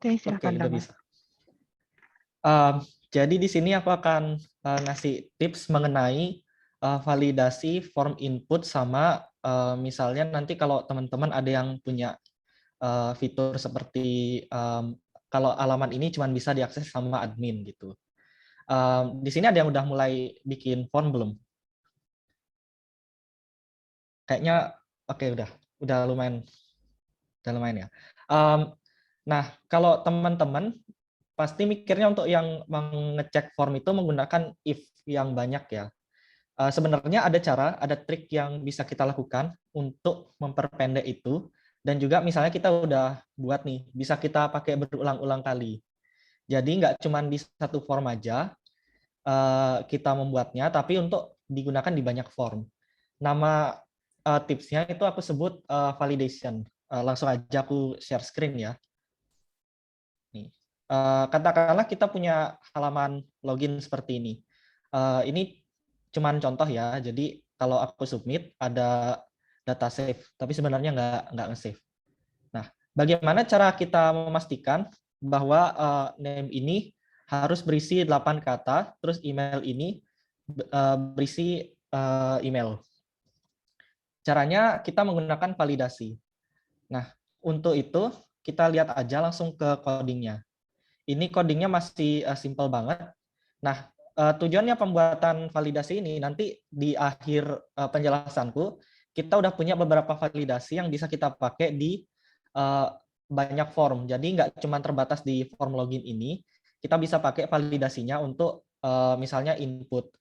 Oke, Oke, silakan udah Rama. bisa. Jadi di sini aku akan ngasih tips mengenai validasi form input sama misalnya nanti kalau teman-teman ada yang punya fitur seperti kalau halaman ini cuma bisa diakses sama admin gitu. Di sini ada yang udah mulai bikin form belum? Kayaknya oke udah lumayan ya. Nah, kalau teman-teman pasti mikirnya untuk yang mengecek form itu menggunakan if yang banyak ya. Sebenarnya ada cara, ada trik yang bisa kita lakukan untuk memperpendek itu. Dan juga misalnya kita udah buat nih, bisa kita pakai berulang-ulang kali. Jadi nggak cuma di satu form aja kita membuatnya, tapi untuk digunakan di banyak form. Nama tipsnya itu aku sebut validation. Langsung aja aku share screen ya. Nih. Katakanlah kita punya halaman login seperti ini. Ini cuman contoh ya. Jadi kalau aku submit ada data save, tapi sebenarnya nggak nge-save. Nah, bagaimana cara kita memastikan bahwa name ini harus berisi 8 kata, terus email ini berisi email. Caranya kita menggunakan validasi. Nah, untuk itu kita lihat aja langsung ke codingnya. Ini codingnya masih simple banget. Nah, tujuannya pembuatan validasi ini nanti di akhir penjelasanku, kita udah punya beberapa validasi yang bisa kita pakai di banyak form. Jadi nggak cuma terbatas di form login ini, kita bisa pakai validasinya untuk misalnya input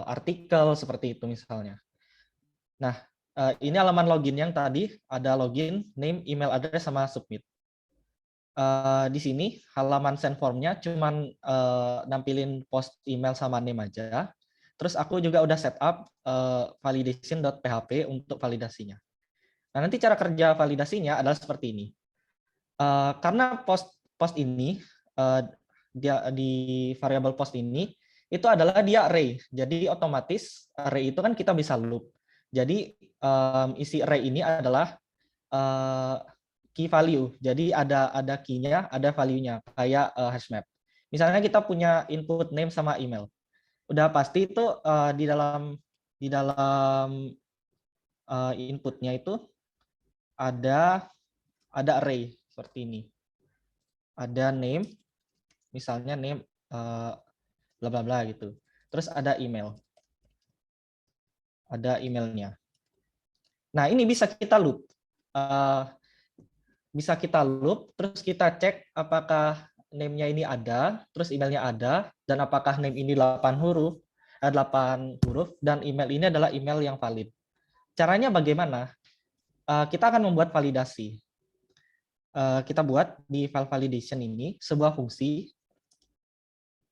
artikel seperti itu misalnya. Nah, ini halaman login yang tadi ada login, name, email address, sama submit. Di sini halaman send formnya cuman nampilin post email sama name aja. Terus aku juga udah setup validation.php untuk validasinya. Nah, nanti cara kerja validasinya adalah seperti ini. Karena post ini dia di variabel post ini itu adalah dia array. Jadi otomatis array itu kan kita bisa loop. Jadi isi array ini adalah key value. Jadi ada key-nya, ada value-nya kayak hash map. Misalnya kita punya input name sama email. Udah pasti itu di dalam inputnya itu ada array seperti ini. Ada name, misalnya name bla bla bla gitu. Terus ada email. Ada emailnya. Nah, ini bisa kita loop. Terus kita cek apakah name-nya ini ada, terus emailnya ada, dan apakah name ini 8 huruf, dan email ini adalah email yang valid. Caranya bagaimana? Kita akan membuat validasi. Kita buat di file validation ini sebuah fungsi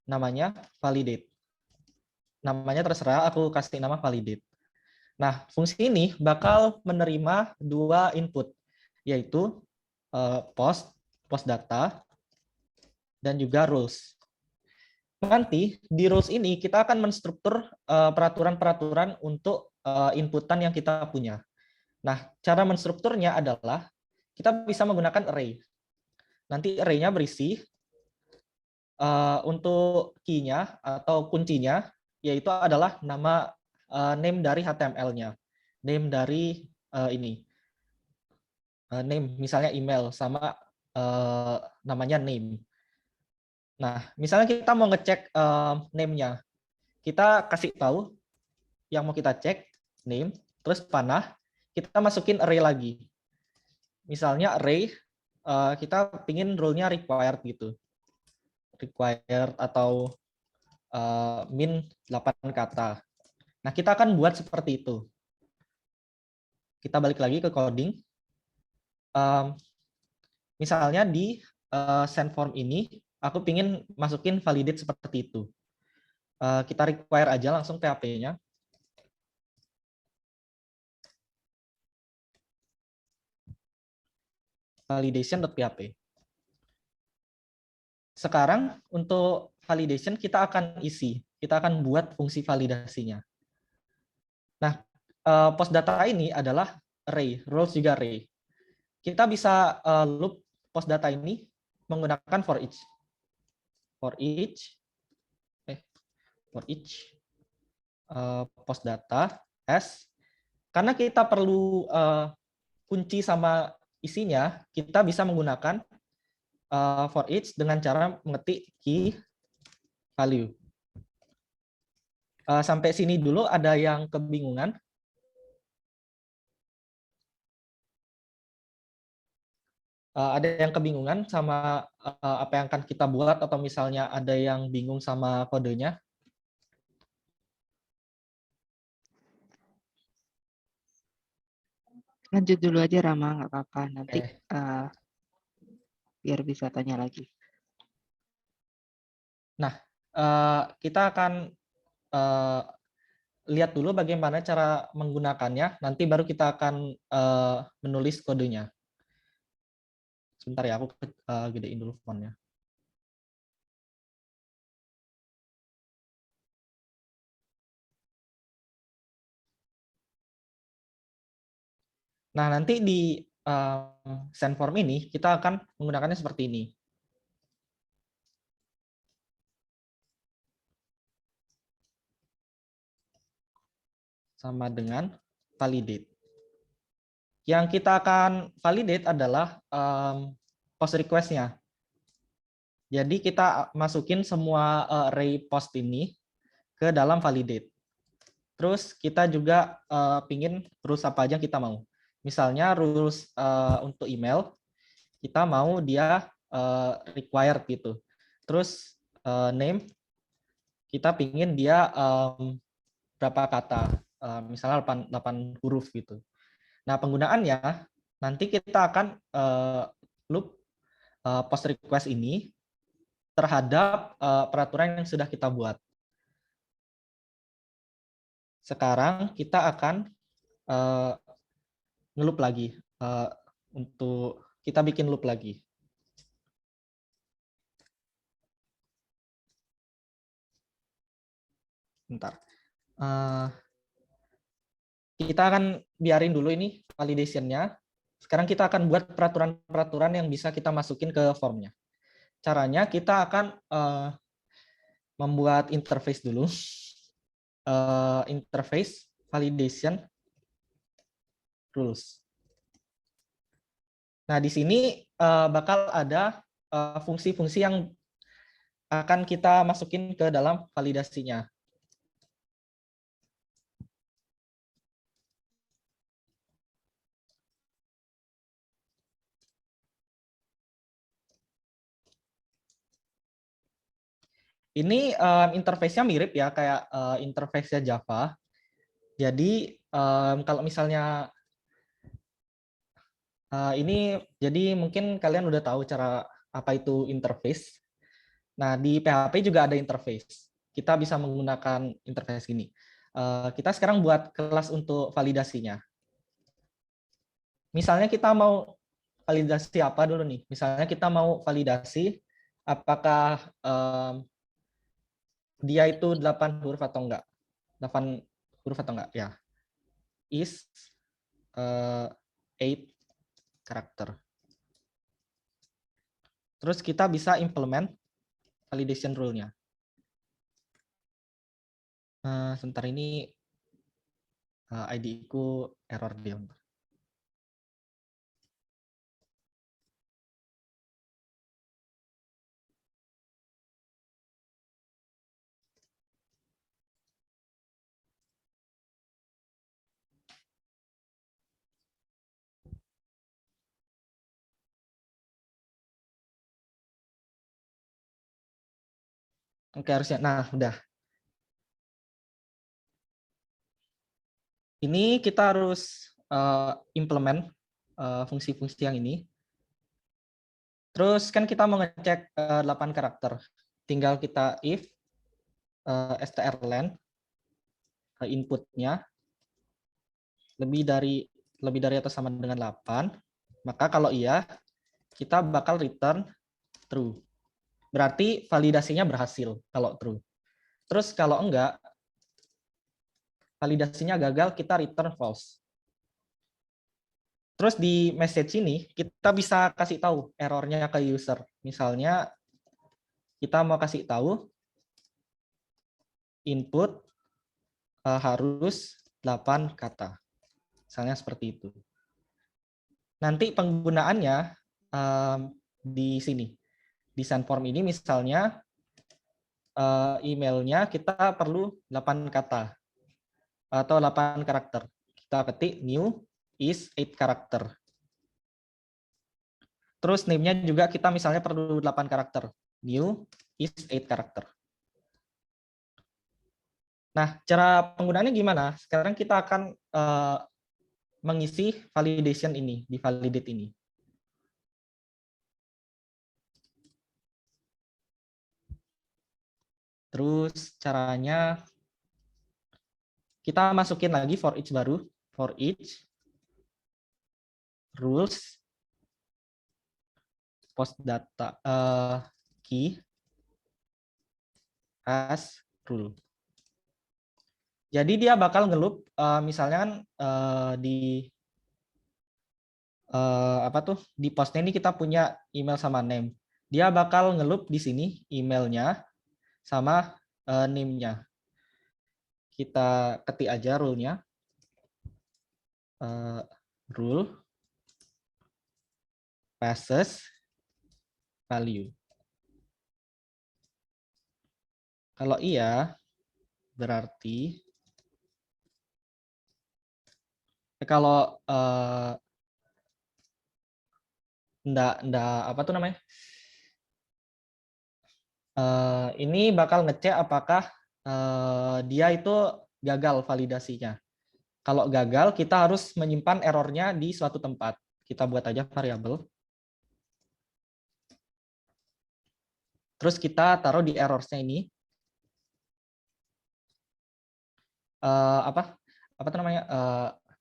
namanya validate. Namanya terserah, aku kasih nama validate. Nah, fungsi ini bakal menerima dua input, yaitu post data, dan juga rules. Nanti di rules ini kita akan menstruktur peraturan-peraturan untuk inputan yang kita punya. Nah, cara menstrukturnya adalah kita bisa menggunakan array. Nanti array-nya berisi untuk key-nya atau kuncinya, yaitu adalah nama name dari HTML-nya. Name dari ini. Name, misalnya email, sama namanya name. Nah, misalnya kita mau ngecek name-nya, kita kasih tahu yang mau kita cek, name, terus panah, kita masukin array lagi. Misalnya array, kita pingin rule-nya required gitu. Required atau min 8 kata. Nah, kita akan buat seperti itu. Kita balik lagi ke coding. Misalnya di send form ini, aku pingin masukin validate seperti itu. Kita require aja langsung PHP-nya. Validation.php. Sekarang untuk validation kita akan isi. Kita akan buat fungsi validasinya. Nah, post data ini adalah array, roles juga array. Kita bisa loop post data ini menggunakan for each. For each post data as, karena kita perlu kunci sama isinya, kita bisa menggunakan for each dengan cara mengetik key value. Sampai sini dulu ada yang kebingungan? Ada yang kebingungan sama apa yang akan kita buat, atau misalnya ada yang bingung sama kodenya? Lanjut dulu aja Rama, nggak apa-apa. Nanti Oke. biar bisa tanya lagi. Nah, kita akan lihat dulu bagaimana cara menggunakannya. Nanti baru kita akan menulis kodenya. Sebentar ya, aku gedein dulu fontnya. Nah, nanti di send form ini kita akan menggunakannya seperti ini. Sama dengan validate. Yang kita akan validate adalah post request-nya. Jadi kita masukin semua array post ini ke dalam validate. Terus kita juga pingin rules apa aja kita mau. Misalnya rules untuk email, kita mau dia required gitu. Terus name, kita pingin dia berapa kata, misalnya 8 huruf gitu. Nah, penggunaannya nanti kita akan loop post request ini terhadap peraturan yang sudah kita buat. Sekarang kita akan ngeloop lagi, untuk kita bikin loop lagi. Bentar. Kita akan biarin dulu ini validation-nya. Sekarang kita akan buat peraturan-peraturan yang bisa kita masukin ke formnya. Caranya kita akan membuat interface dulu. Interface validation rules. Nah, di sini bakal ada fungsi-fungsi yang akan kita masukin ke dalam validasinya. Ini interface-nya mirip ya, kayak interface-nya Java. Jadi kalau misalnya ini, jadi mungkin kalian udah tahu cara apa itu interface. Nah, di PHP juga ada interface. Kita bisa menggunakan interface gini. Kita sekarang buat kelas untuk validasinya. Misalnya kita mau validasi apa dulu nih? Misalnya kita mau validasi apakah dia itu 8 huruf atau enggak. 8 huruf atau enggak, ya. Is 8 karakter. Terus kita bisa implement validation rule-nya. Sebentar, ini ID-ku error dia. Oke, harusnya. Nah, udah. Ini kita harus implement fungsi-fungsi yang ini. Terus kan kita mau ngecek 8 karakter. Tinggal kita if strlen inputnya lebih dari atau sama dengan 8, maka kalau iya, kita bakal return true. Berarti validasinya berhasil kalau true. Terus kalau enggak, validasinya gagal, kita return false. Terus di message ini kita bisa kasih tahu errornya ke user. Misalnya kita mau kasih tahu input harus 8 kata. Misalnya seperti itu. Nanti penggunaannya di sini. Di send form ini misalnya emailnya kita perlu 8 kata atau 8 karakter. Kita ketik new is 8 karakter. Terus name-nya juga kita misalnya perlu 8 karakter. New is 8 karakter. Nah, cara penggunaannya gimana? Sekarang kita akan mengisi validation ini, di validate ini. Terus caranya kita masukin lagi for each baru, for each rules post data key as rule. Jadi dia bakal ngeloop misalnya kan di apa tuh di postnya ini kita punya email sama name. Dia bakal ngeloop di sini emailnya sama name-nya. Kita ketik aja rule-nya. Rule passes value. Kalau iya, berarti kalau enggak apa tuh namanya? Ini bakal ngecek apakah dia itu gagal validasinya. Kalau gagal, kita harus menyimpan errornya di suatu tempat. Kita buat aja variabel. Terus kita taruh di errors-nya ini. Apa tuh namanya?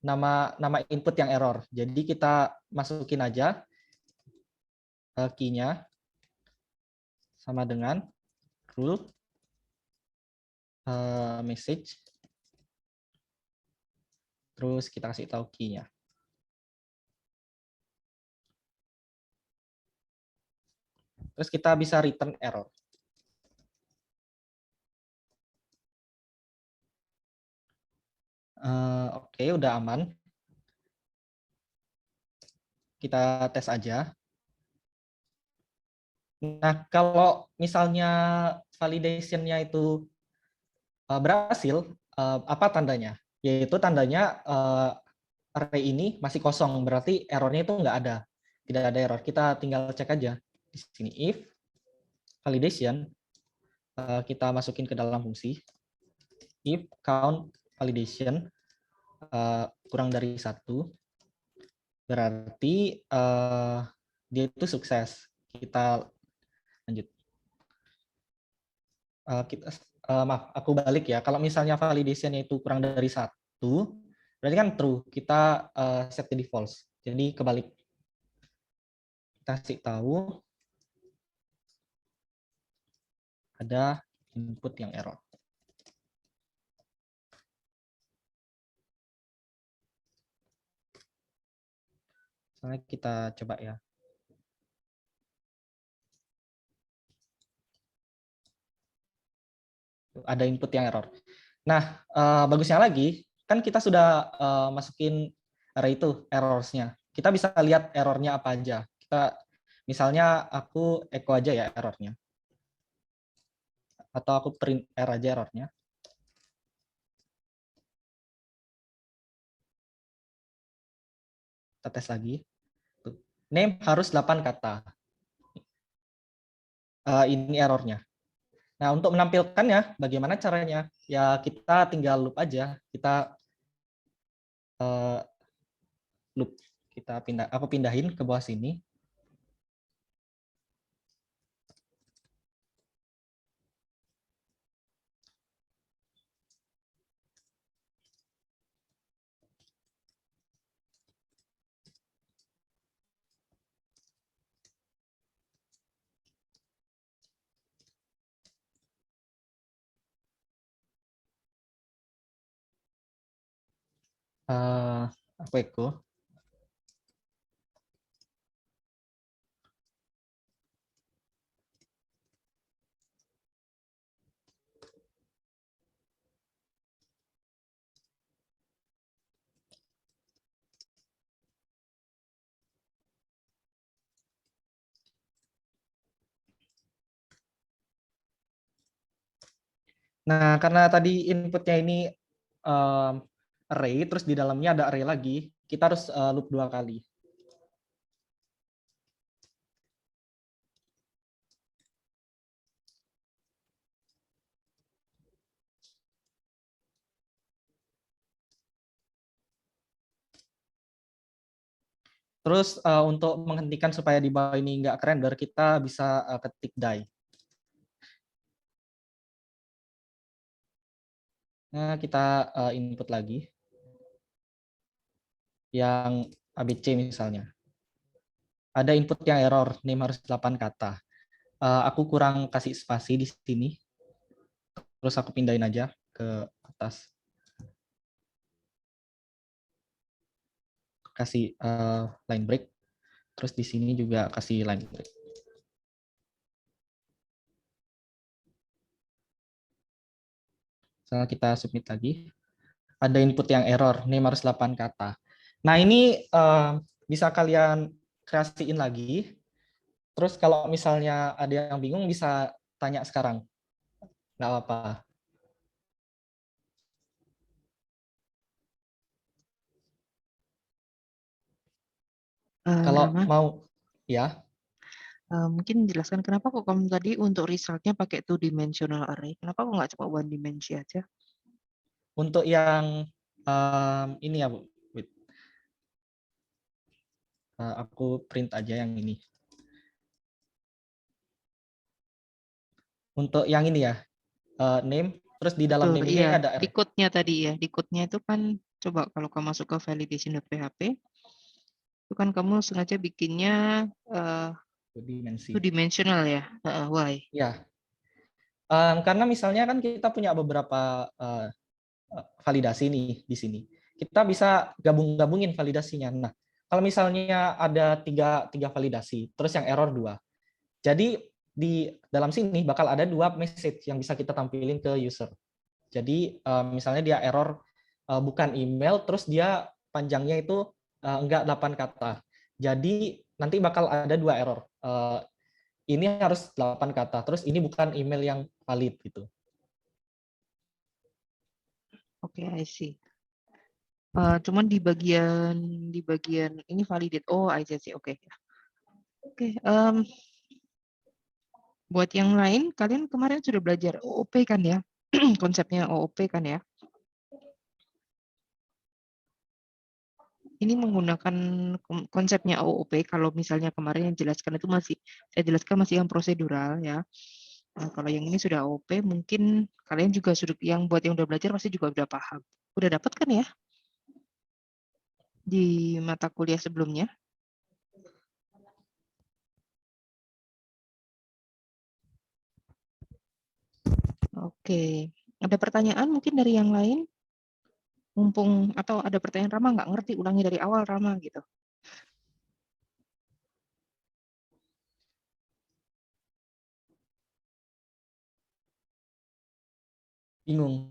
Nama input yang error. Jadi kita masukin aja key-nya sama dengan rule message. Terus kita kasih tahu key-nya. Terus kita bisa return error. Oke, udah aman. Kita tes aja. Nah, kalau misalnya validation-nya itu berhasil, apa tandanya? Yaitu tandanya array ini masih kosong, berarti errornya itu nggak ada. Tidak ada error. Kita tinggal cek aja. Di sini if validation, kita masukin ke dalam fungsi. If count validation kurang dari 1, berarti dia itu sukses. Kita lanjut. Maaf, aku balik ya. Kalau misalnya validation-nya itu kurang dari 1, berarti kan true. Kita set jadi false. Jadi kebalik. Kita kasih tahu ada input yang error. Misalnya kita coba ya. Ada input yang error. Nah, bagusnya lagi, kan kita sudah masukin array itu, errors-nya. Kita bisa lihat errornya apa aja. Misalnya aku echo aja ya errornya. Atau aku print R aja errornya. Kita tes lagi. Name harus 8 kata. Ini errornya. Nah, untuk menampilkannya, bagaimana caranya? Ya, kita tinggal loop aja. Kita loop. Aku pindahin ke bawah sini. Aku echo. Nah, karena tadi inputnya ini array, terus di dalamnya ada array lagi, kita harus loop 2 kali. Terus untuk menghentikan supaya di bawah ini nggak render, kita bisa ketik die. Nah, kita input lagi yang ABC misalnya. Ada input yang error, name harus 8 kata. Aku kurang kasih spasi di sini. Terus aku pindahin aja ke atas. Kasih line break. Terus di sini juga kasih line break. Setelah kita submit lagi, ada input yang error, name harus 8 kata. Nah, ini bisa kalian kreasiin lagi. Terus kalau misalnya ada yang bingung bisa tanya sekarang. Nggak apa-apa. Kalau Rama, mau, ya. mungkin jelaskan kenapa kok kamu tadi untuk resultnya pakai two dimensional array? Kenapa kok nggak coba one dimensi aja? Untuk yang ini ya, Bu. Wait. Aku print aja yang ini. Untuk yang ini ya, name, terus di dalam Betul, name ini iya. ada Di array. code-nya tadi ya. Di code-nya itu kan, coba kalau kamu masuk ke validation.php, itu kan kamu sengaja bikinnya Dimensi. two dimensional ya. Why? Ya, karena misalnya kan kita punya beberapa validasi nih di sini. Kita bisa gabung-gabungin validasinya. Nah, kalau misalnya ada tiga validasi, terus yang error 2. Jadi di dalam sini bakal ada 2 message yang bisa kita tampilin ke user. Jadi misalnya dia error bukan email, terus dia panjangnya itu enggak 8 kata. Jadi nanti bakal ada 2 error. Ini harus 8 kata, terus ini bukan email yang valid gitu. Oke, I see. Cuman di bagian ini validate. Oh, I see. Oke. Oke. Buat yang lain, kalian kemarin sudah belajar OOP kan ya? Konsepnya OOP kan ya? Ini menggunakan konsepnya OOP. Kalau misalnya kemarin yang jelaskan itu saya jelaskan masih yang prosedural ya. Nah, kalau yang ini sudah OOP, mungkin kalian juga sudah, yang buat yang udah belajar pasti juga udah paham. Udah dapat kan ya di mata kuliah sebelumnya? Oke. Ada pertanyaan mungkin dari yang lain? Mumpung, atau ada pertanyaan Rama nggak ngerti, ulangi dari awal Rama gitu. Bingung.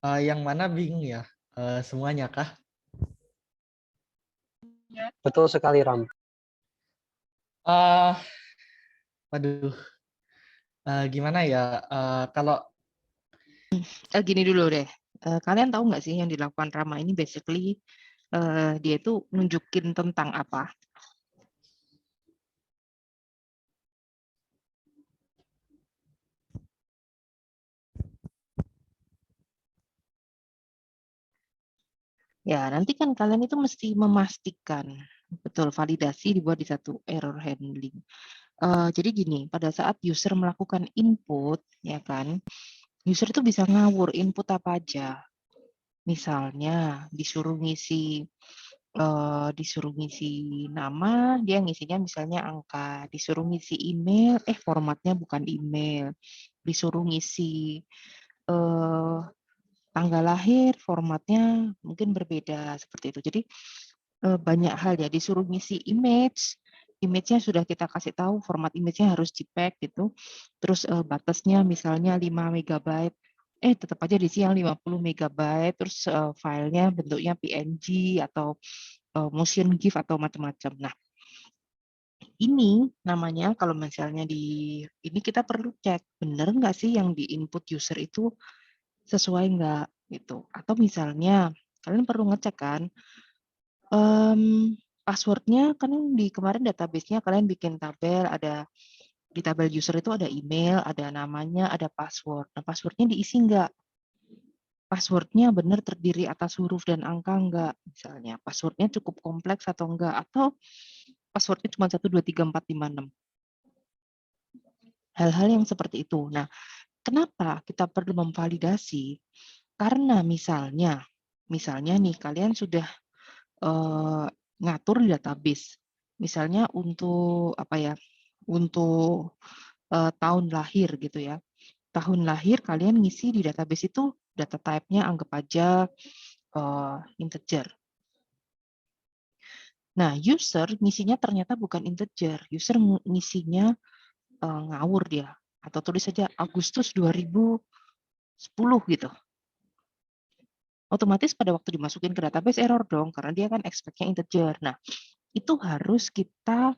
Yang mana bingung ya? Semuanya kah? Betul sekali, Ram. Waduh, gimana ya? Kalau Gini dulu deh, kalian tahu nggak sih yang dilakukan Rama ini basically dia itu nunjukin tentang apa? Ya, nanti kan kalian itu mesti memastikan betul validasi dibuat di satu error handling. Jadi gini, pada saat user melakukan input, ya kan, user itu bisa ngawur input apa aja. Misalnya disuruh ngisi nama, dia ngisinya misalnya angka, disuruh ngisi email, formatnya bukan email, disuruh ngisi tanggal lahir, formatnya mungkin berbeda seperti itu. Jadi banyak hal ya, disuruh ngisi image-nya sudah kita kasih tahu format image-nya harus JPEG gitu. Terus batasnya misalnya 5 MB, tetap aja diisi yang 50 MB, terus filenya bentuknya PNG atau motion GIF atau macam-macam. Nah, ini namanya kalau misalnya di ini kita perlu cek bener nggak sih yang di input user itu sesuai nggak gitu. Atau misalnya kalian perlu ngecek kan passwordnya kan di kemarin database-nya kalian bikin tabel ada di tabel user itu ada email, ada namanya, ada password. Nah passwordnya diisi nggak? Passwordnya benar terdiri atas huruf dan angka enggak, misalnya. Passwordnya cukup kompleks atau enggak, atau passwordnya cuma 1, 2, 3, 4, 5, 6. Hal-hal yang seperti itu. Nah, kenapa kita perlu memvalidasi? Karena misalnya nih kalian sudah ngatur di database. Misalnya untuk apa ya? Untuk tahun lahir gitu ya. Tahun lahir kalian ngisi di database itu data type-nya anggap aja integer. Nah, user ngisinya ternyata bukan integer. User ngisinya ngawur dia. Atau tulis saja Agustus 2010 gitu. Otomatis pada waktu dimasukin ke database error dong, karena dia kan expect-nya integer. Nah, itu harus kita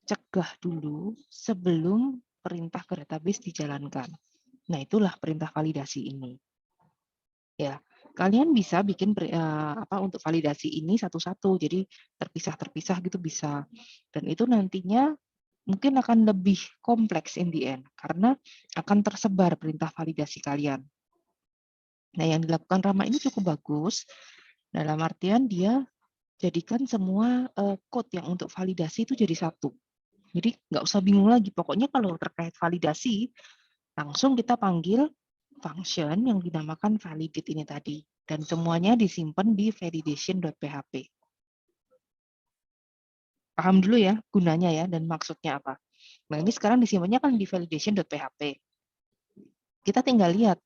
cegah dulu sebelum perintah ke database dijalankan. Nah, itulah perintah validasi ini. Ya, kalian bisa bikin untuk validasi ini satu-satu, jadi terpisah-terpisah gitu bisa. Dan itu nantinya mungkin akan lebih kompleks in the end, karena akan tersebar perintah validasi kalian. Nah, yang dilakukan Rama ini cukup bagus, dalam artian dia jadikan semua code yang untuk validasi itu jadi satu. Jadi nggak usah bingung lagi, pokoknya kalau terkait validasi, langsung kita panggil function yang dinamakan validate ini tadi. Dan semuanya disimpan di validation.php. Paham dulu ya gunanya ya dan maksudnya apa. Nah ini sekarang disimpannya kan di validation.php. Kita tinggal lihat,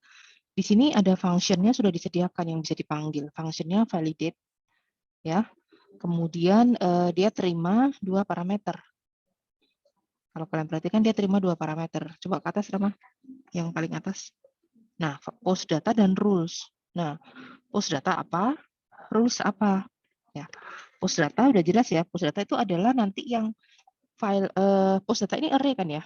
di sini ada functionnya sudah disediakan yang bisa dipanggil. Functionnya validate. Ya. Kemudian dia terima 2 parameter. Kalau kalian perhatikan dia terima 2 parameter. Coba ke atas Rama, yang paling atas. Nah, post data dan rules. Nah, post data apa? Rules apa? Ya, post data udah jelas ya. Post data itu adalah nanti yang file post data ini array kan ya?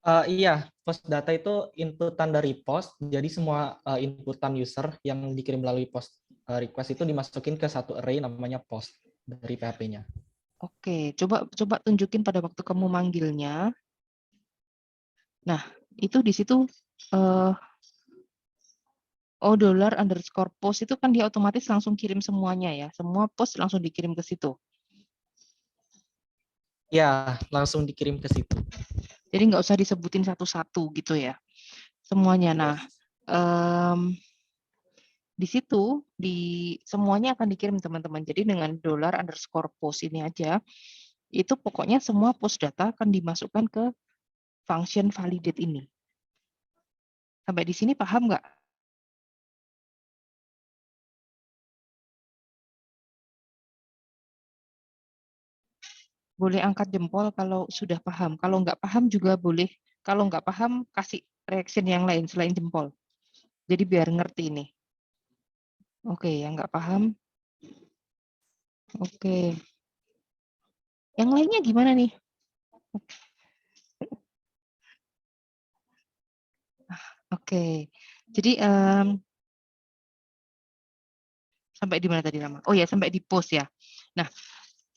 Iya, post data itu inputan dari post. Jadi semua inputan user yang dikirim melalui post request itu dimasukin ke satu array namanya post dari PHP-nya. Oke, coba tunjukin pada waktu kamu manggilnya. Nah, itu di situ $_ post itu kan dia otomatis langsung kirim semuanya ya. Semua post langsung dikirim ke situ. Ya, langsung dikirim ke situ. Jadi nggak usah disebutin satu-satu gitu ya. Semuanya. Nah, di situ semuanya akan dikirim teman-teman. Jadi dengan $_post ini aja, itu pokoknya semua post data akan dimasukkan ke function validate ini. Sampai di sini paham nggak? Boleh angkat jempol kalau sudah paham. Kalau nggak paham juga boleh. Kalau nggak paham, kasih reaction yang lain selain jempol. Jadi biar ngerti ini. Oke, yang nggak paham. Oke. Yang lainnya gimana nih? Oke. Jadi sampai di mana tadi Rama? Oh ya, sampai di post ya. Nah,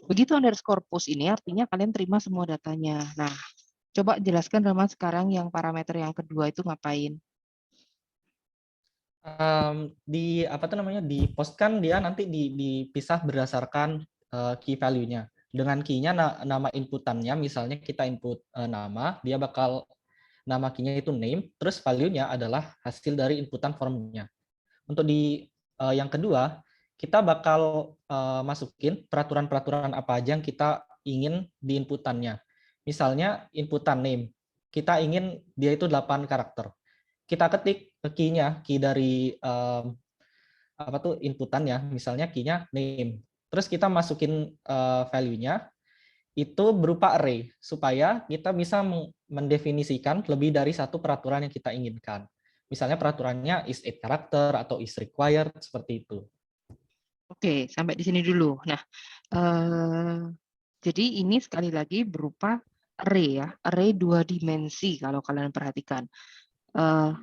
begitu $_ post ini artinya kalian terima semua datanya. Nah, coba jelaskan Rama sekarang yang parameter yang kedua itu ngapain? Di apa tuh namanya, di post kan dia nanti dipisah berdasarkan key value-nya. Dengan key-nya nama inputannya, misalnya kita input nama, dia bakal nama key-nya itu name, terus value-nya adalah hasil dari inputan form-nya. Untuk di yang kedua, kita bakal masukin peraturan-peraturan apa aja yang kita ingin di inputannya. Misalnya inputan name, kita ingin dia itu 8 karakter. Kita ketik key-nya, key dari apa tuh inputannya, misalnya key-nya name. Terus kita masukin value-nya itu berupa array supaya kita bisa mendefinisikan lebih dari satu peraturan yang kita inginkan. Misalnya peraturannya is 8 karakter atau is required seperti itu. Oke, sampai di sini dulu. Nah, jadi ini sekali lagi berupa array ya, array 2 dimensi kalau kalian perhatikan.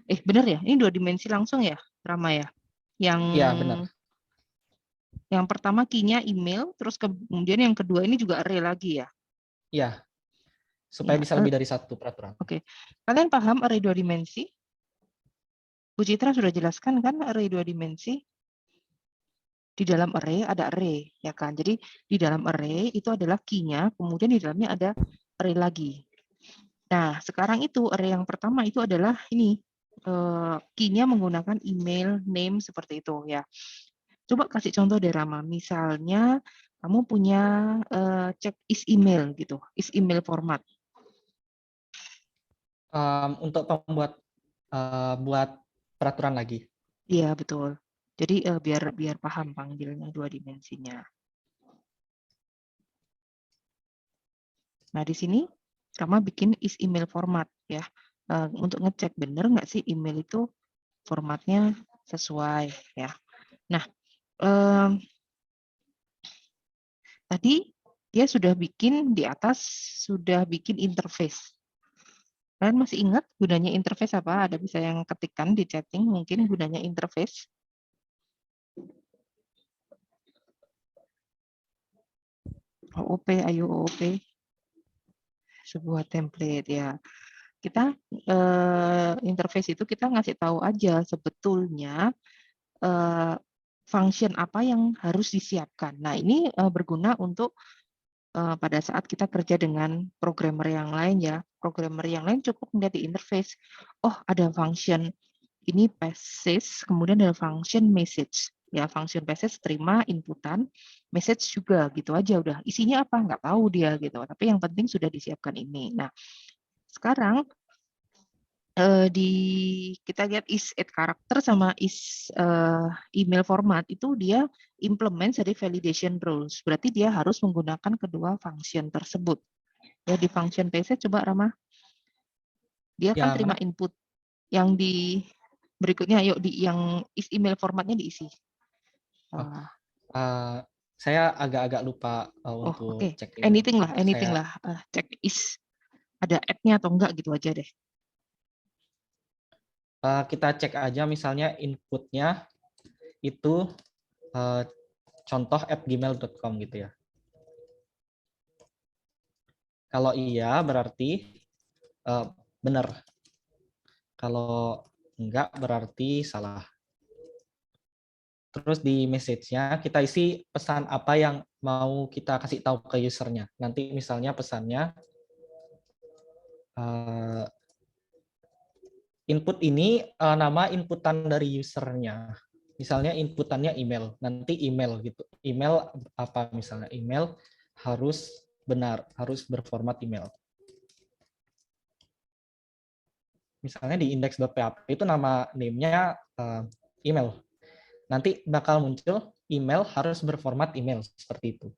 Benar ya? Ini 2 dimensi langsung ya, Rama ya? Iya, benar. Yang pertama key-nya email, terus kemudian yang kedua ini juga array lagi ya? Iya, supaya Ya, bisa lebih dari satu peraturan. Oke. Kalian paham array 2 dimensi? Bu Citra sudah jelaskan kan array 2 dimensi? Di dalam array ada array, ya kan? Jadi di dalam array itu adalah key-nya, kemudian di dalamnya ada array lagi. Nah, sekarang itu array yang pertama itu adalah ini, key-nya menggunakan email, name, seperti itu ya. Coba kasih contoh deh Rama, misalnya kamu punya cek is email gitu, is email format. Untuk buat peraturan lagi. Iya, betul. Jadi biar paham panggilnya 2 dimensinya. Nah, di sini Rama bikin is email format ya. Untuk ngecek benar nggak sih email itu formatnya sesuai ya. Nah, tadi dia sudah bikin di atas, sudah bikin interface. Kalian masih ingat gunanya interface apa? Ada bisa yang ketikkan di chatting mungkin gunanya interface? OOP, ayo OOP. Sebuah template ya. Kita interface itu kita ngasih tahu aja sebetulnya function apa yang harus disiapkan. Nah, ini berguna untuk pada saat kita kerja dengan programmer yang lain ya. Programmer yang lain cukup melihat di interface. Oh, ada function ini passage, kemudian ada function message. Ya, function passage terima inputan, message juga gitu aja udah. Isinya apa nggak tahu dia gitu. Tapi yang penting sudah disiapkan ini. Nah, sekarang kita lihat is add character sama is email format itu dia implement dari validation rules. Berarti dia harus menggunakan kedua function tersebut. Ya di function PC coba Rama. Dia kan Yang terima mana? input yang di berikutnya yuk di yang is email formatnya diisi. Saya agak-agak lupa Oh, untuk oke. cek email. Anything lah. Cek is ada add-nya atau enggak gitu aja deh. Kita cek aja misalnya inputnya itu contoh @gmail.com gitu ya. Kalau iya berarti benar. Kalau enggak berarti salah. Terus di message-nya kita isi pesan apa yang mau kita kasih tahu ke usernya. Nanti misalnya pesannya input ini nama inputan dari usernya. Misalnya inputannya email, nanti email gitu. Email apa misalnya? Email harus benar, harus berformat email. Misalnya di index.php itu nama name-nya email. Nanti bakal muncul email harus berformat email seperti itu.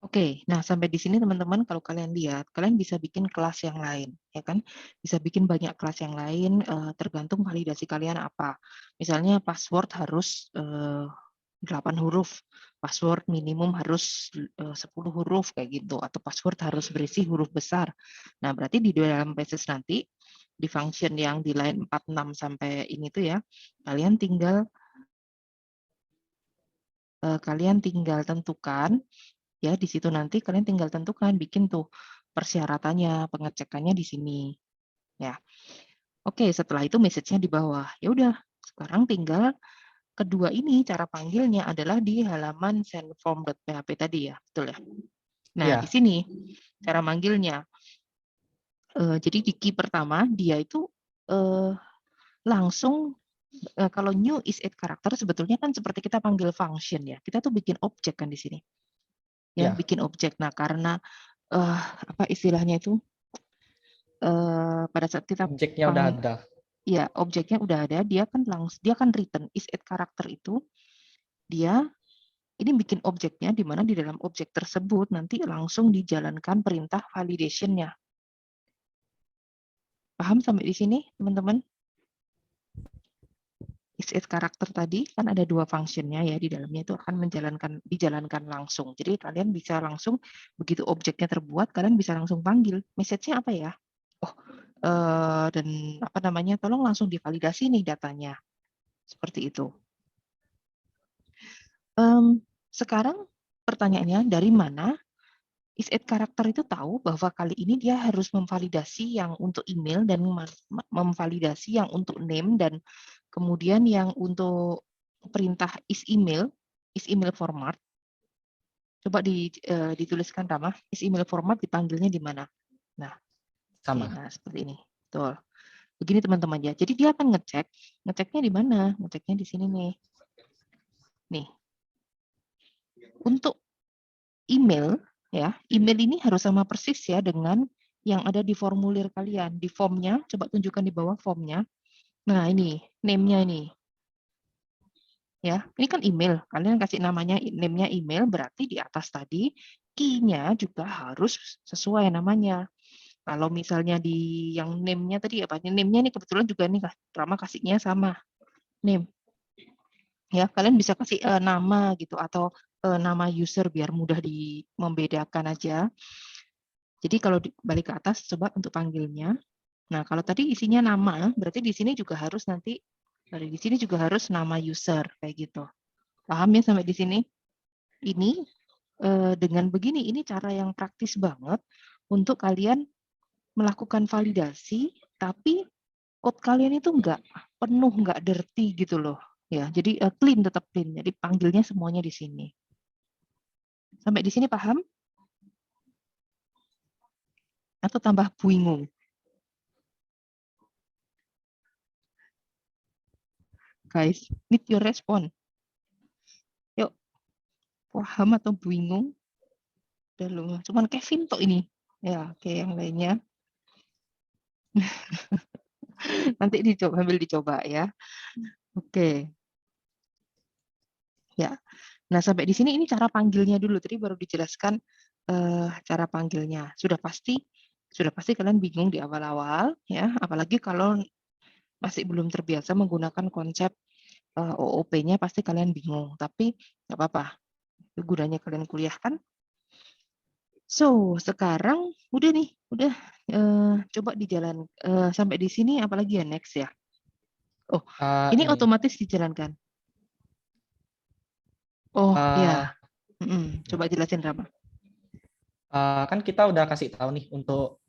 Oke, nah sampai di sini teman-teman kalau kalian lihat, kalian bisa bikin kelas yang lain, ya kan? Bisa bikin banyak kelas yang lain, tergantung validasi kalian apa. Misalnya password harus 8 huruf, password minimum harus 10 huruf kayak gitu, atau password harus berisi huruf besar. Nah, berarti di dalam passage nanti, di function yang di line 46 sampai ini tuh ya, kalian tinggal tentukan ya di situ nanti kalian tinggal tentukan bikin tuh persyaratannya, pengecekannya di sini ya. Oke, setelah itu message-nya di bawah. Ya udah, sekarang tinggal kedua ini cara panggilnya adalah di halaman sendform.php tadi ya, betul ya. Nah, Ya, di sini cara manggilnya. Jadi di key pertama dia itu langsung kalau new is add character sebetulnya kan seperti kita panggil function ya. Kita tuh bikin objek kan di sini. Ya, ya. bikin objek. Nah, karena apa istilahnya itu pada saat kita Objeknya udah ada. ya objeknya udah ada, dia kan return is add character itu dia ini bikin objeknya di mana di dalam objek tersebut nanti langsung dijalankan perintah validation-nya. Paham sampai di sini, teman-teman? is karakter tadi kan ada 2 functionnya ya di dalamnya itu akan dijalankan langsung. Jadi kalian bisa langsung begitu objeknya terbuat kalian bisa langsung panggil. Message-nya apa ya? Oh, dan apa namanya? Tolong langsung divalidasi nih datanya. Seperti itu. Sekarang pertanyaannya dari mana is karakter itu tahu bahwa kali ini dia harus memvalidasi yang untuk email dan memvalidasi yang untuk name dan kemudian yang untuk perintah is email format. Coba dituliskan Rama, is email format dipanggilnya di mana? Nah, Sama. nah seperti ini. Betul. Begini teman-teman ya. Jadi dia akan ngeceknya di mana? Ngeceknya di sini nih. Nih. Untuk email ya, email ini harus sama persis ya dengan yang ada di formulir kalian. Di formnya, coba tunjukkan di bawah formnya. Nah ini, name-nya ini. Ya, ini kan email. Kalian kasih namanya, name-nya email, berarti di atas tadi, key-nya juga harus sesuai namanya. Kalau misalnya di yang name-nya tadi apa? Name-nya ini kebetulan juga nih, Rama kasihnya sama. Name. Ya, kalian bisa kasih nama gitu, atau nama user biar mudah membedakan aja. Jadi kalau balik ke atas, coba untuk panggilnya. Nah, kalau tadi isinya nama, berarti di sini juga harus nanti, di sini juga harus nama user, kayak gitu. Paham ya sampai di sini? Ini dengan begini, ini cara yang praktis banget untuk kalian melakukan validasi, tapi code kalian itu nggak penuh, nggak dirty gitu loh. Ya, jadi clean, tetap clean. Jadi panggilnya semuanya di sini. Sampai di sini paham? Atau tambah bingung? Guys, need your response. Yuk, paham atau bingung? Udah lu, cuman Kevin toh ini. Ya, oke, yang lainnya. Nanti sambil dicoba ya. Oke. Ya. Nah, sampai di sini ini cara panggilnya dulu. Tadi baru dijelaskan cara panggilnya. Sudah pasti kalian bingung di awal-awal ya, apalagi kalau masih belum terbiasa menggunakan konsep OOP-nya pasti kalian bingung. Tapi nggak apa-apa. Itu gunanya kalian kuliah kan. So, sekarang udah nih, coba dijalan sampai di sini apalagi ya next ya. Oh, ini otomatis dijalankan. Oh, ya. Coba jelasin Rama. Kan kita udah kasih tahu nih untuk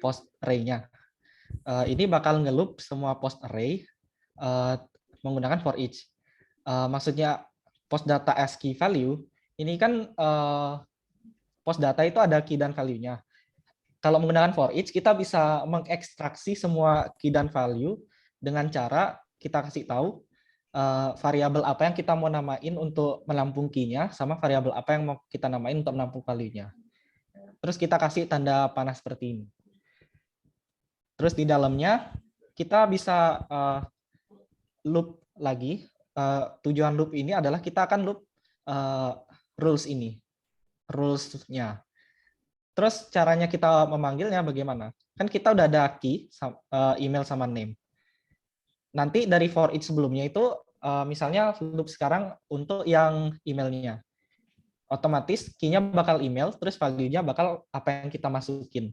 post array-nya. Ini bakal nge-loop semua post array menggunakan for each. Maksudnya post data as key value, ini kan post data itu ada key dan value-nya. Kalau menggunakan for each, kita bisa mengekstraksi semua key dan value dengan cara kita kasih tahu variabel apa yang kita mau namain untuk menampung key-nya, sama variabel apa yang mau kita namain untuk menampung value-nya. Terus kita kasih tanda panah seperti ini. Terus di dalamnya kita bisa loop lagi. Tujuan loop ini adalah kita akan loop rules ini, rules-nya. Terus caranya kita memanggilnya bagaimana? Kan kita udah ada key, email sama name. Nanti dari for each sebelumnya itu, misalnya loop sekarang untuk yang emailnya. Otomatis key-nya bakal email, terus value-nya bakal apa yang kita masukin.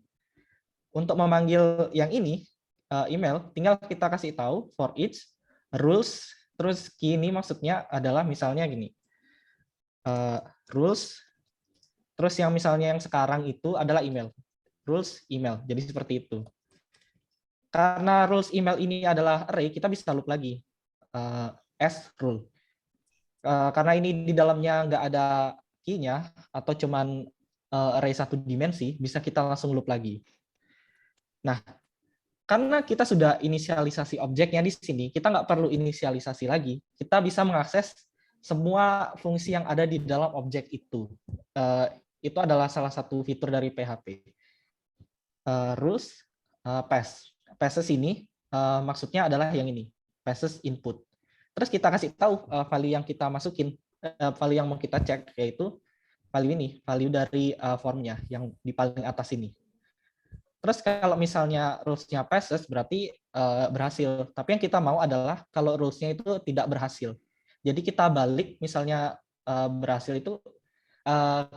Untuk memanggil yang ini, email, tinggal kita kasih tahu for each, rules, terus key ini maksudnya adalah misalnya gini, rules, terus yang misalnya yang sekarang itu adalah email. Rules email. Jadi seperti itu. Karena rules email ini adalah array, kita bisa loop lagi. As rule. Karena ini di dalamnya nggak ada key-nya, atau cuman array satu dimensi, bisa kita langsung loop lagi. Nah, karena kita sudah inisialisasi objeknya di sini, kita nggak perlu inisialisasi lagi. Kita bisa mengakses semua fungsi yang ada di dalam objek itu. Itu adalah salah satu fitur dari PHP. Rules, pass. Passes ini maksudnya adalah yang ini, passes input. Terus kita kasih tahu value yang kita masukin, value yang mau kita cek, yaitu value ini, value dari formnya yang di paling atas ini. Terus kalau misalnya rules-nya passes berarti berhasil. Tapi yang kita mau adalah kalau rules-nya itu tidak berhasil. Jadi kita balik misalnya berhasil itu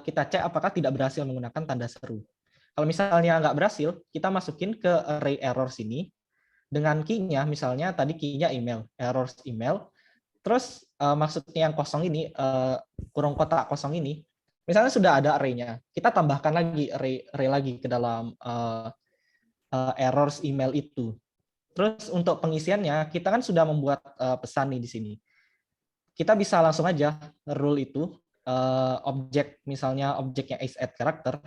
kita cek apakah tidak berhasil menggunakan tanda seru. Kalau misalnya nggak berhasil, kita masukin ke array error sini dengan key-nya, misalnya tadi key-nya email, errors email. Terus maksudnya yang kosong ini, kurung kotak kosong ini, misalnya sudah ada array-nya, kita tambahkan lagi array lagi ke dalam errors email itu. Terus untuk pengisiannya, kita kan sudah membuat pesan nih di sini. Kita bisa langsung aja rule itu, objek misalnya objeknya is add character,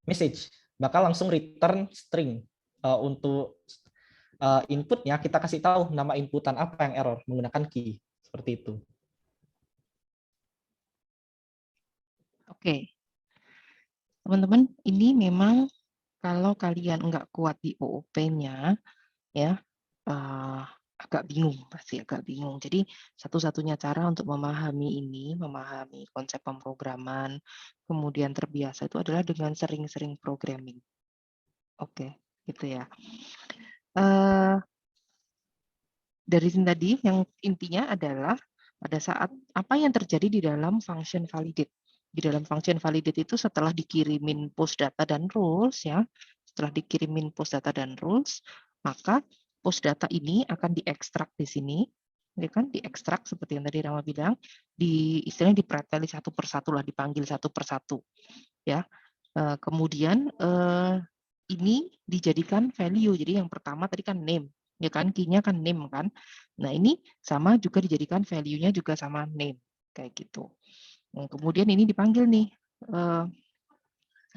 message, bakal langsung return string. Untuk inputnya kita kasih tahu nama inputan apa yang error menggunakan key, seperti itu. Oke, teman-teman, ini memang kalau kalian nggak kuat di OOP-nya, ya agak bingung, pasti agak bingung. Jadi satu-satunya cara untuk memahami ini, memahami konsep pemrograman, kemudian terbiasa itu adalah dengan sering-sering programming. Oke, gitu ya. Dari sini tadi, yang intinya adalah pada saat apa yang terjadi di dalam function validate. Di dalam function validate itu setelah dikirimin post data dan rules, ya, setelah dikirimin post data dan rules, maka post data ini akan diekstrak di sini, ya kan, diekstrak seperti yang tadi Rama bilang, istilahnya dipreteli satu persatu lah, dipanggil satu persatu, ya. Kemudian ini dijadikan value. Jadi yang pertama tadi kan name, ya kan, key-nya kan name kan. Nah ini sama juga dijadikan value-nya juga sama name, kayak gitu. Nah, kemudian ini dipanggil nih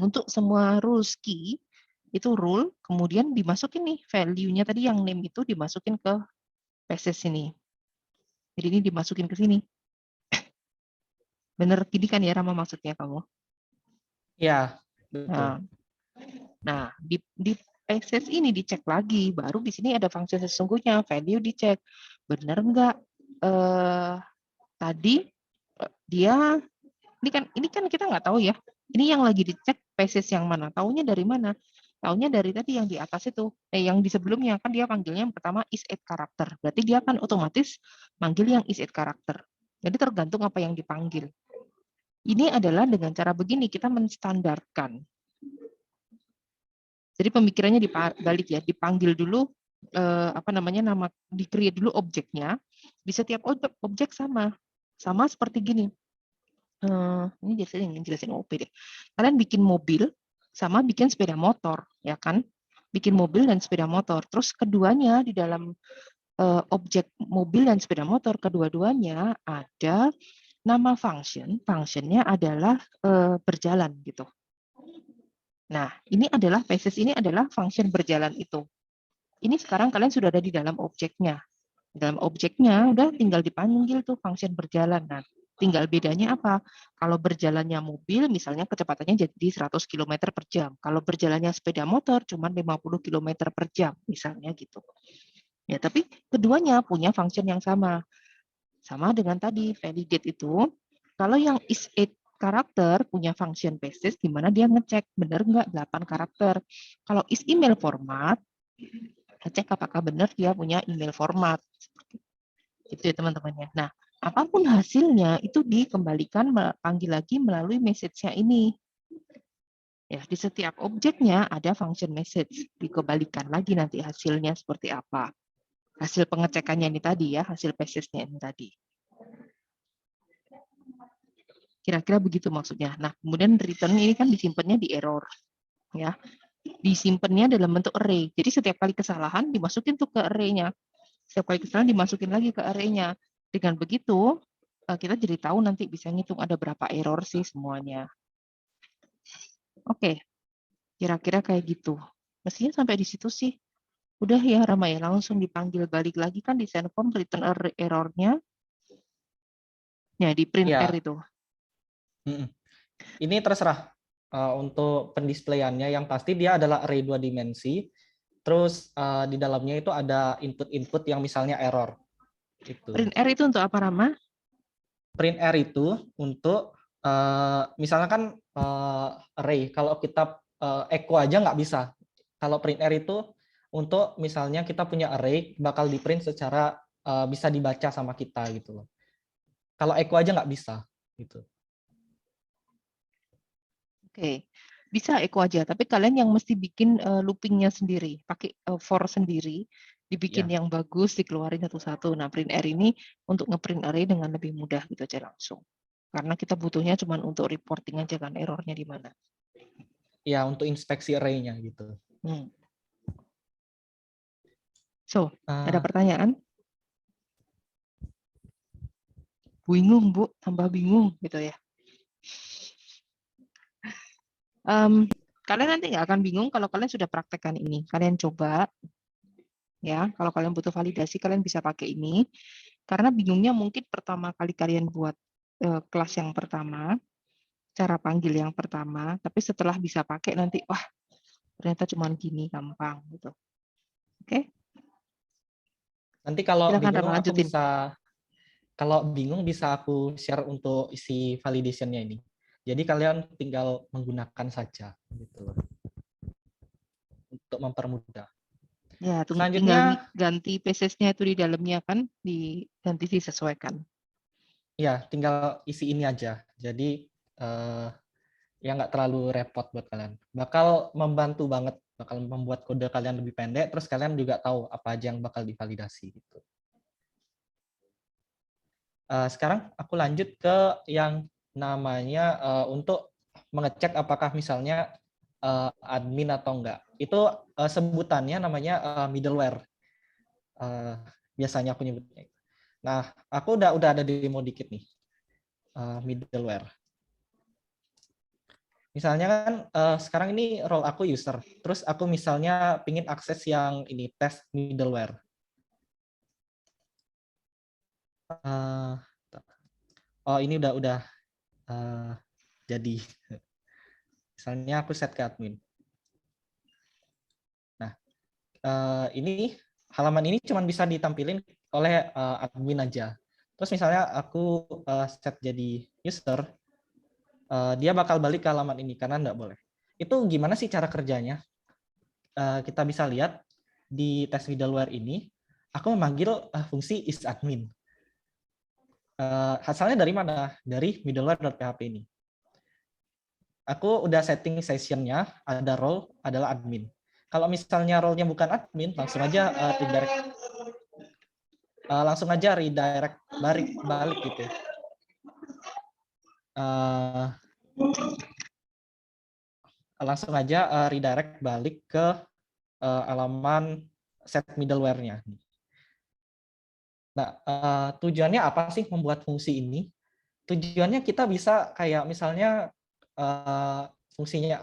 untuk semua rules key itu rule, kemudian dimasukin nih value-nya tadi yang name itu dimasukin ke passes sini. Jadi ini dimasukin ke sini. Bener gini kan ya Rama maksudnya kamu? Ya, betul. Nah di passes ini dicek lagi, baru di sini ada fungsi sesungguhnya, value dicek, bener nggak tadi dia ini kan kita nggak tahu ya. Ini yang lagi dicek passes yang mana? Taunya dari mana? Taunya dari tadi yang di atas itu. Yang di sebelumnya kan dia panggilnya yang pertama is add character. Berarti dia akan otomatis manggil yang is add character. Jadi tergantung apa yang dipanggil. Ini adalah dengan cara begini kita menstandarkan. Jadi pemikirannya dibalik ya, dipanggil dulu nama di-create dulu objeknya. Di setiap objek sama seperti gini. Ini jelasin OP deh. Kalian bikin mobil sama bikin sepeda motor, ya kan? Bikin mobil dan sepeda motor. Terus keduanya di dalam objek mobil dan sepeda motor, kedua-duanya ada nama function. Functionnya adalah berjalan gitu. Nah, ini adalah passes ini adalah function berjalan itu. Ini sekarang kalian sudah ada di dalam objeknya. Dalam objeknya udah tinggal dipanggil tuh function berjalan. Nah, tinggal bedanya apa? Kalau berjalannya mobil, misalnya kecepatannya jadi 100 km per jam. Kalau berjalannya sepeda motor, cuma 50 km per jam, misalnya gitu. Ya, tapi keduanya punya function yang sama. Sama dengan tadi, validate itu. Kalau yang is a karakter punya function passes, di mana dia ngecek benar nggak 8 karakter. Kalau is email format, ngecek apakah benar dia punya email format. Itu ya teman-temannya. Nah, apapun hasilnya itu dikembalikan panggil lagi melalui message-nya ini. Ya, di setiap objeknya ada function message, dikembalikan lagi nanti hasilnya seperti apa. Hasil pengecekannya ini tadi ya, hasil passes-nya ini tadi. Kira-kira begitu maksudnya. Nah, kemudian return ini kan disimpannya di error. Ya. Disimpannya dalam bentuk array. Jadi setiap kali kesalahan dimasukin tuh ke array-nya. Setiap kali kesalahan dimasukin lagi ke array-nya. Dengan begitu, kita jadi tahu nanti bisa ngitung ada berapa error sih semuanya. Oke, kira-kira kayak gitu. Mestinya sampai di situ sih. Udah ya Rama ya, langsung dipanggil balik lagi kan di send form return error-nya. Ya, di print Ya. R itu. Ini terserah untuk pendisplayannya, yang pasti dia adalah array 2 dimensi. Terus di dalamnya itu ada input-input yang misalnya error. Gitu. Print R itu untuk apa Rama? Print R itu untuk misalnya kan array, kalau kita echo aja nggak bisa Kalau printr itu untuk misalnya kita punya array bakal di print secara bisa dibaca sama kita gitu loh. Kalau echo aja nggak bisa gitu. Oke, bisa echo aja, tapi kalian yang mesti bikin loopingnya sendiri, pakai for sendiri, dibikin Ya. yang bagus, dikeluarin satu-satu. Nah, print R ini untuk ngeprint array dengan lebih mudah gitu aja langsung. Karena kita butuhnya cuma untuk reporting aja kan, errornya di mana. Ya, untuk inspeksi array-nya gitu. So, ada pertanyaan? Bingung, Bu, tambah bingung gitu ya. Kalian nanti nggak akan bingung kalau kalian sudah praktekkan ini. Kalian coba, ya. Kalau kalian butuh validasi, kalian bisa pakai ini. Karena bingungnya mungkin pertama kali kalian buat kelas yang pertama, cara panggil yang pertama, tapi setelah bisa pakai nanti, wah ternyata cuma gini, gampang gitu. Oke? Nanti kalau Silakan bingung Rama, aku lanjutin. bisa aku share untuk isi validation-nya ini. Jadi kalian tinggal menggunakan saja gitu loh. Untuk mempermudah. Ya, tinggal Selanjutnya ganti PSS-nya itu di dalamnya kan, diganti disesuaikan. ya tinggal isi ini aja. Jadi ya nggak terlalu repot buat kalian. Bakal membantu banget, bakal membuat kode kalian lebih pendek, terus kalian juga tahu apa aja yang bakal divalidasi gitu. Sekarang aku lanjut ke yang namanya untuk mengecek apakah misalnya admin atau enggak. Itu sebutannya namanya middleware. Biasanya aku nyebutnya. Nah, aku udah ada demo dikit nih middleware. Misalnya kan sekarang ini role aku user, terus aku misalnya pingin akses yang ini test middleware. Oh ini udah jadi. Misalnya aku set ke admin. Nah ini halaman ini cuma bisa ditampilin oleh admin aja. Terus misalnya aku set jadi user, dia bakal balik ke halaman ini karena nggak boleh. Itu gimana sih cara kerjanya? Kita bisa lihat di test middleware ini, aku memanggil fungsi isAdmin. Asalnya dari mana? Dari middleware.php ini. Aku udah setting sessionnya, ada role adalah admin. Kalau misalnya role-nya bukan admin, langsung aja redirect balik gitu. Langsung aja redirect balik ke halaman set middleware-nya. Nah, tujuannya apa sih membuat fungsi ini? Tujuannya kita bisa kayak misalnya fungsinya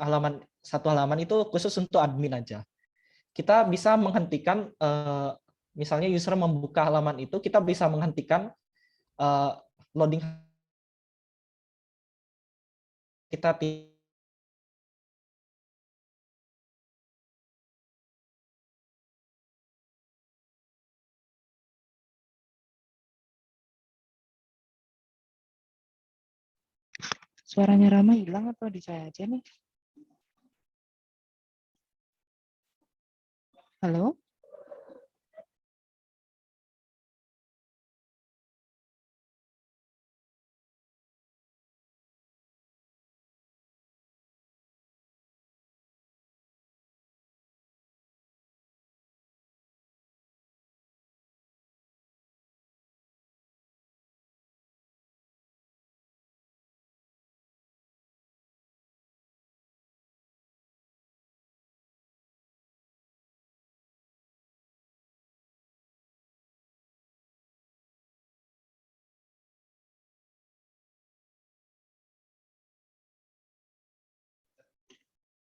satu halaman itu khusus untuk admin aja. Kita bisa menghentikan misalnya user membuka halaman itu, kita bisa menghentikan loading kita. Suaranya Rama hilang atau di saya aja nih? Halo?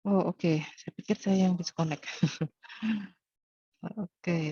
Oh, oke. Saya pikir saya yang disconnect. Oke.